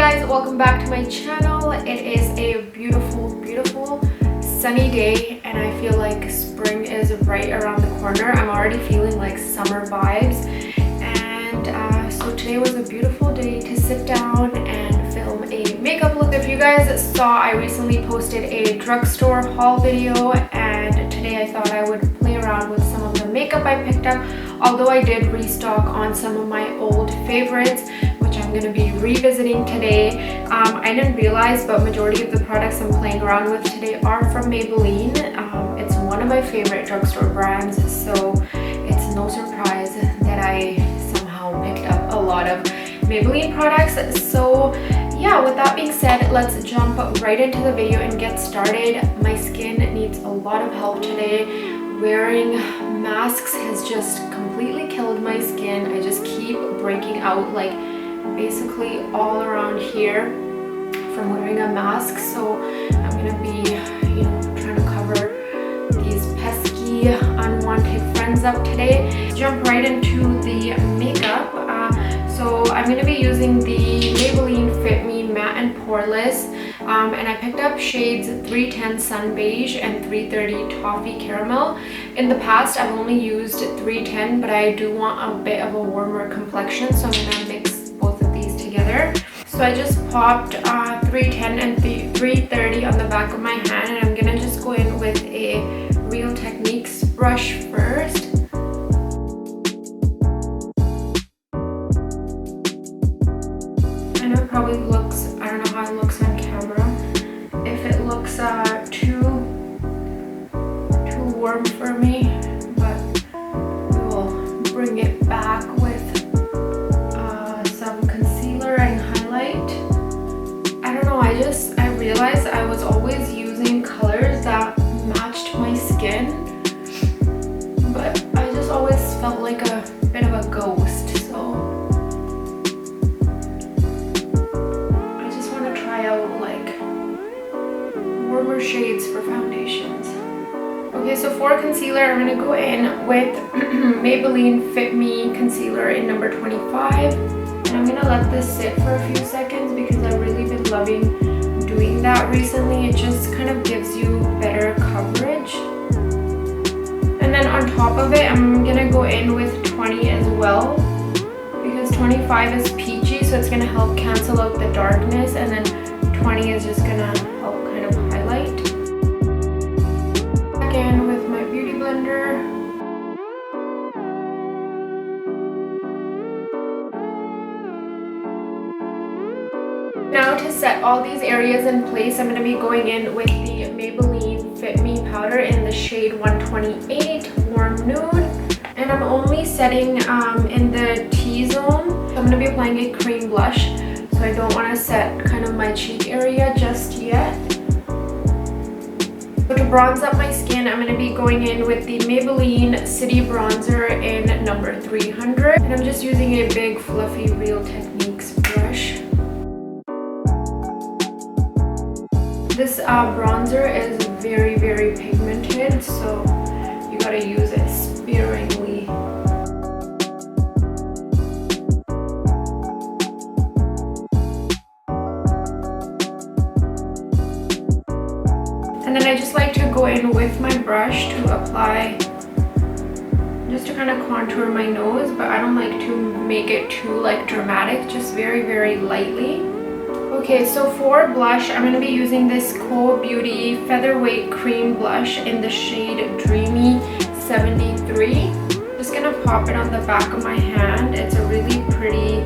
guys, welcome back to my channel. It is a beautiful sunny day and I feel like spring is right around the corner. I'm already feeling like summer vibes, and so today was a beautiful day to sit down and film a makeup look. If you guys saw, I recently posted a drugstore haul video, and today I thought I would play around with some of the makeup I picked up, although I did restock on some of my old favorites, which I'm going to be revisiting today. I didn't realize, but majority of the products I'm playing around with today are from Maybelline. It's one of my favorite drugstore brands, so it's no surprise that I somehow picked up a lot of Maybelline products. So yeah, with that being said, let's jump right into the video and get started. My skin needs a lot of help today. Wearing masks has just completely killed my skin. I just keep breaking out like basically all around here from wearing a mask, so I'm gonna be trying to cover these pesky unwanted friends up today. Jump right into the makeup. So I'm going to be using the Maybelline Fit Matte and Poreless, and I picked up shades 310 Sun Beige and 330 Toffee Caramel. In the past I've only used 310, but I do want a bit of a warmer complexion, so I'm going to mix both of these together. So I just popped 310 and 330 on the back of my hand, and I'm going to just go in with a Real Techniques brush first. I know it probably looks, I don't know how it looks on camera, if it looks too warm for me, but we will bring it back with some concealer and highlight. I don't know, I realized I was always using colors that matched my skin, but I just always felt like a bit of a ghost, so I just want to try out like warmer shades for foundations. Okay, so for concealer, I'm going to go in with Maybelline Fit Me Concealer in number 25. And I'm going to let this sit for a few seconds because I've really been loving doing that recently. It just kind of gives you better coverage. And then on top of it, I'm going to go in with 20 as well, because 25 is peachy, so it's going to help cancel out the darkness, and then 20 is just going to help kind of highlight. Back in with my beauty blender. Now to set all these areas in place, I'm going to be going in with the Maybelline Fit Me powder in the shade 128 Warm Nude. And I'm only setting in the T-zone. So I'm going to be applying a cream blush, so I don't want to set kind of my cheek area just yet. So to bronze up my skin, I'm going to be going in with the Maybelline City Bronzer in number 300. And I'm just using a big fluffy Real Techniques brush. This bronzer is very pigmented, so you gotta use it sparingly. And then I just like to go in with my brush to apply, just to kind of contour my nose, but I don't like to make it too like dramatic, just very lightly. Okay, so for blush, I'm going to be using this Quo Beauty Feather Weight Cream Blush in the shade Dreamy 73. Just going to pop it on the back of my hand. It's a really pretty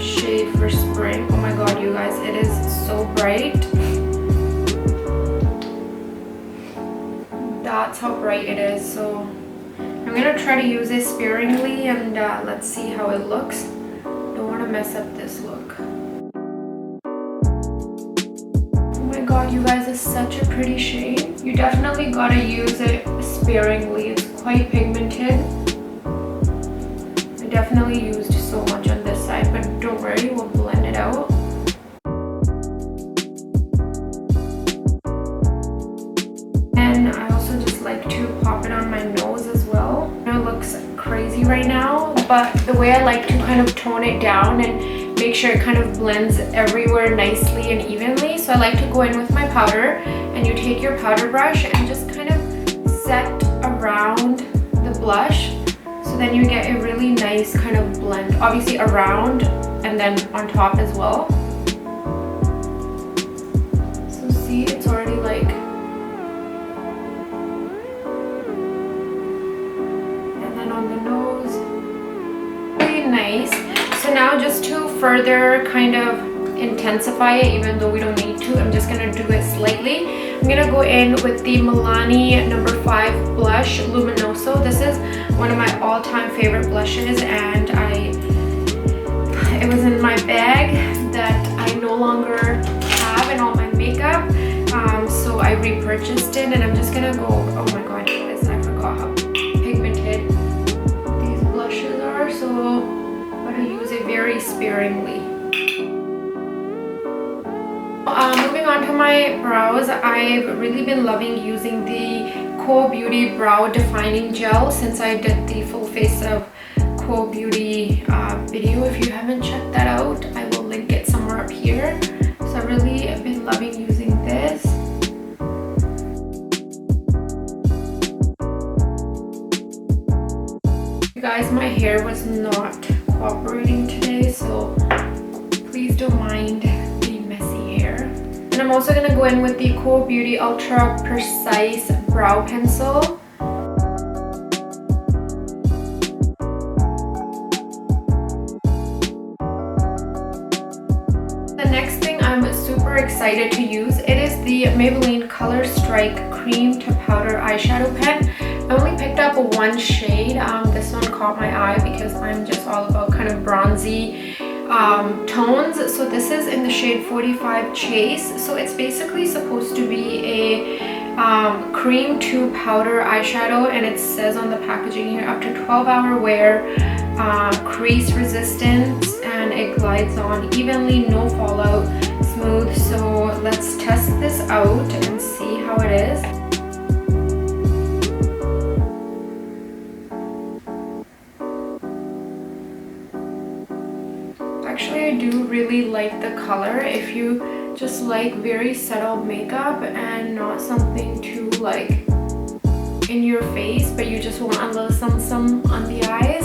shade for spring. Oh my god, you guys, it is so bright. That's how bright it is. So I'm going to try to use it sparingly, and let's see how it looks. Don't want to mess up this look. God, you guys, it's such a pretty shade. You definitely gotta use it sparingly. It's quite pigmented. I definitely used so much on this side, but don't worry, we'll blend it out. And I also just like to pop it on my nose as well. It looks crazy right now, but the way I like to kind of tone it down and make sure it kind of blends everywhere nicely and evenly. So I like to go in with my powder, and you take your powder brush and just kind of set around the blush. So then you get a really nice kind of blend, obviously around and then on top as well. So see, it's already like, and then on the nose, really nice. So now just to further kind of intensify it, even though we don't need to, I'm just gonna do it slightly. I'm gonna go in with the Milani No. 5 blush, Luminoso. This is one of my all-time favorite blushes, and it was in my bag that I no longer have in all my makeup, so I repurchased it, and I'm just gonna go, oh my god guys, I forgot how pigmented these blushes are, so I'm gonna use it very sparingly. Moving on to my brows, I've really been loving using the Quo Beauty Brow Defining Gel since I did the full face of Quo Beauty video. If you haven't checked that out, I will link it somewhere up here. So I really have been loving using this. You guys, my hair was not cooperating today, so please don't mind the messy hair. And I'm also going to go in with the Quo Beauty Ultra Precise Brow Pencil. The next thing I'm super excited to use, it is the Maybelline Color Strike Cream to Powder Eyeshadow Pen. I only picked up one shade. This one caught my eye because I'm just all about kind of bronzy tones. So this is in the shade 45 Chase. So it's basically supposed to be a cream to powder eyeshadow, and it says on the packaging here up to 12-hour wear, crease resistance, and it glides on evenly, no fallout, smooth. So let's test this out and see how it is. Actually, I do really like the color. If you just like very settled makeup and not something too like in your face, but you just want a little some on the eyes,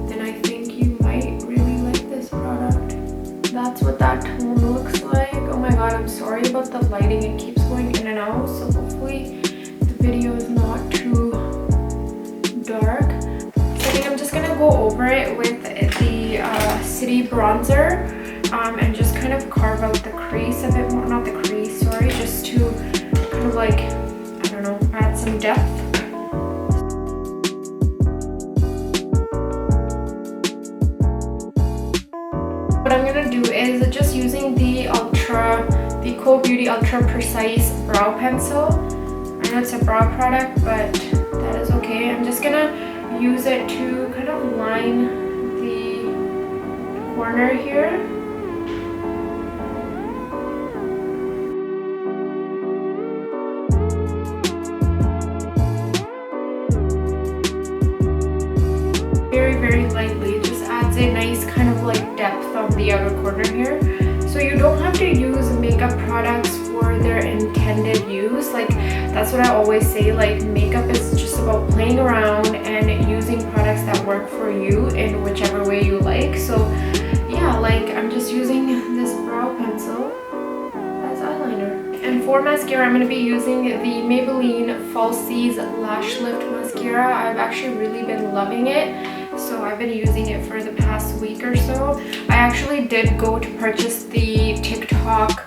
then I think you might really like this product. That's what that tone looks like. Oh my god, I'm sorry about the lighting. It keeps going in and out, so hopefully the video is not too dark. So I think I'm just gonna go over it with the City Bronzer and just kind of carve out the crease a bit more, not the crease, sorry, just to kind of like, I don't know, add some depth. What I'm gonna do is just using the Quo Beauty Ultra Precise Brow Pencil. I know it's a brow product, but that is okay. I'm just gonna use it to kind of line the corner here. Very lightly. It just adds a nice kind of like depth on the outer corner here. So you don't have to use makeup products for their intended use. Like, that's what I always say, like, makeup is just about playing around and using products that work for you in whichever way you like. So yeah, like, I'm just using this brow pencil as eyeliner. And for mascara, I'm going to be using the Maybelline Falsies Lash Lift Mascara. I've actually really been loving it. So I've been using it for the past week or so. I actually did go to purchase the TikTok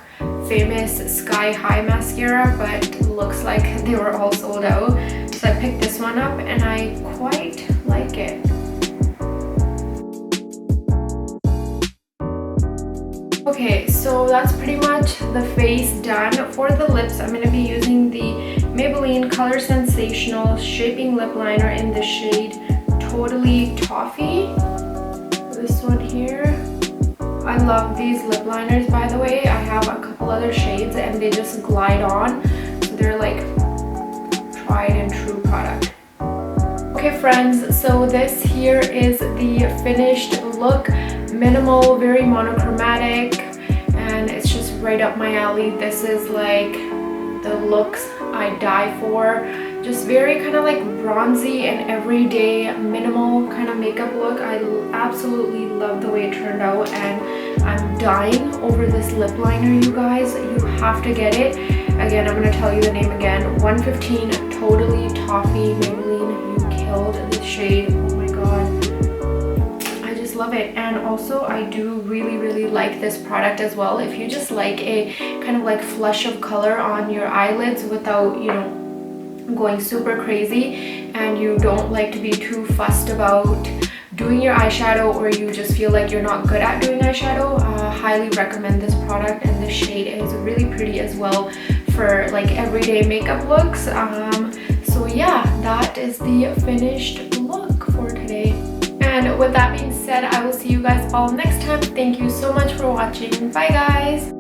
famous Sky High mascara, but looks like they were all sold out. So I picked this one up and I quite like it. Okay, so that's pretty much the face done. For the lips, I'm going to be using the Maybelline Color Sensational Shaping Lip Liner in the shade Totally Toffee. This one here. I love these lip liners, by the way. I have a couple other shades and they just glide on. So they're like tried and true product. Okay friends, so this here is the finished look. minimal, very monochromatic, and it's just right up my alley. This is like the looks I die for. Just very kind of like bronzy and everyday minimal kind of makeup look. I absolutely love the way it turned out, and I'm dying over this lip liner, you guys. You have to get it. Again, I'm going to tell you the name again. 115 Totally Toffee Maybelline. You killed this shade. Oh my god. I just love it. And also I do really like this product as well. If you just like a kind of like flush of color on your eyelids without, you know, going super crazy, and you don't like to be too fussed about doing your eyeshadow, or you just feel like you're not good at doing eyeshadow, highly recommend this product. And this shade is really pretty as well for like everyday makeup looks. So yeah, that is the finished look for today. And with that being said, I will see you guys all next time. Thank you so much for watching. Bye guys.